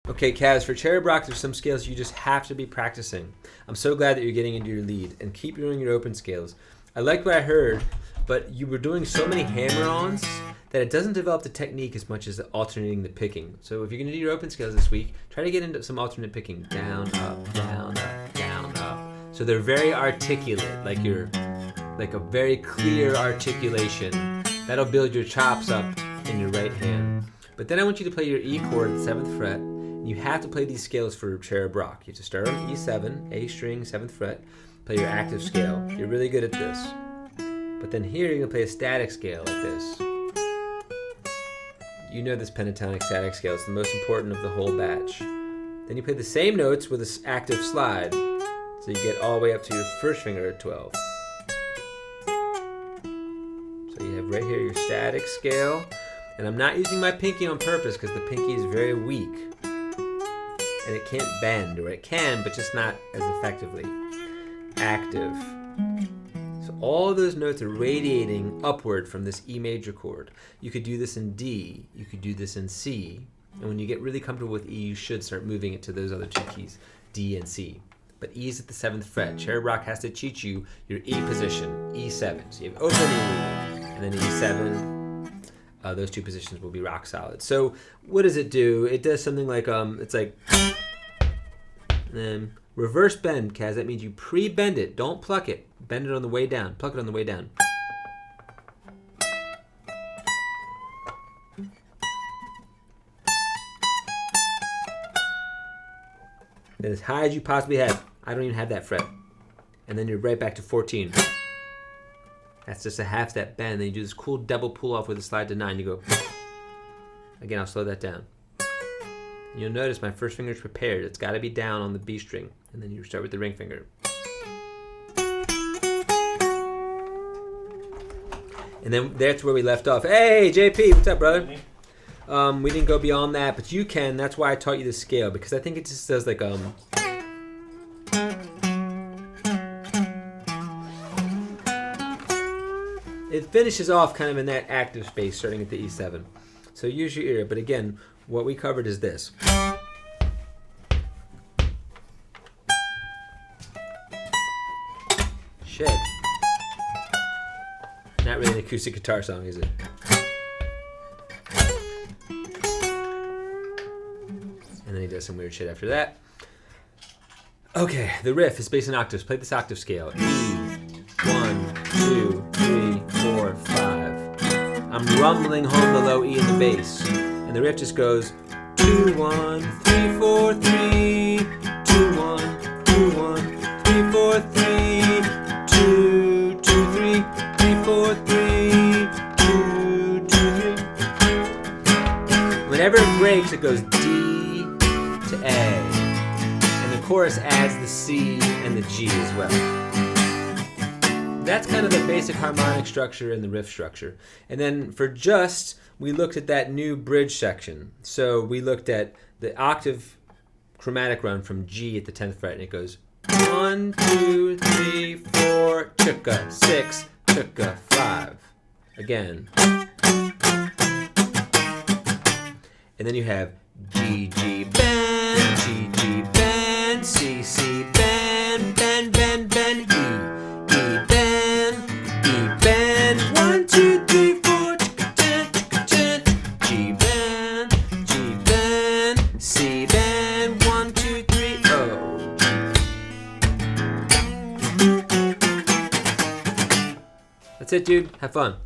Okay, Kaz, for cherub rock, there's some scales you just have to be practicing. I'm so glad that you're getting into your lead, and keep doing your open scales. I liked what I heard, but you were doing so many hammer-ons that it doesn't develop the technique as much as alternating the picking. So if you're going to do your open scales this week, try to get into some alternate picking. Down, up, down, up, down, up. So they're very articulate, like a very clear articulation. That'll build your chops up in your right hand. But then I want you to play your E chord at the 7th fret. You have to play these scales for cherub rock. You have to start on E7, A string, 7th fret, play your active scale. You're really good at this. But then here you're going to play a static scale like this. You know this pentatonic static scale. It's the most important of the whole batch. Then you play the same notes with this active slide. So you get all the way up to your first finger at 12. So you have right here your static scale. And I'm not using my pinky on purpose because the pinky is very weak. And it can't bend, or it can, but just not as effectively. Active. So all of those notes are radiating upward from this E major chord. You could do this in D, you could do this in C, and when you get really comfortable with E, you should start moving it to those other two keys, D and C. But E is at the 7th fret. Cherub rock has to teach you your E position, E7. So you have open E, and then E7. Those two positions will be rock solid. So what does it do? It does something like, it's like, reverse bend, Kaz. That means you pre-bend it. Don't pluck it. Bend it on the way down. Pluck it on the way down. And as high as you possibly have. I don't even have that fret. And then you're right back to 14. That's just a half step bend. Then you do this cool double pull off with a slide to 9. You go. Again, I'll slow that down. You'll notice my first finger is prepared. It's got to be down on the B string. And then you start with the ring finger. And then that's where we left off. Hey, JP, what's up, brother? We didn't go beyond that, but you can. That's why I taught you the scale, because I think it just does like it finishes off kind of in that active space, starting at the E7. So use your ear. But again, what we covered is this. Shit. Not really an acoustic guitar song, is it? And then he does some weird shit after that. Okay, the riff is based on octaves. Play this octave scale. E, 1, 2, 3, 4, 5. I'm rumbling home the low E in the bass. And the riff just goes 2, 1, 3, 4, 3, 2, 1, 2, 1, 3, 4, 3, 2, 2, 3, 3, 4, 3, 2, 2, 3. Whenever it breaks, it goes D to A. And the chorus adds the C and the G as well. That's kind of the basic harmonic structure and the riff structure. And then for just, we looked at that new bridge section. So we looked at the octave chromatic run from G at the 10th fret, and it goes 1, 2, 3, 4, chukka, 6, chukka, 5. Again. And then you have G, G, bend, G, G, bend, C, C, bend, bend, bend, bend, E, E, bend, E, bend, 1, 2, 3, 4, G, bend, G, bend, C, bend, 1, 2, 3, oh. That's it, dude. Have fun.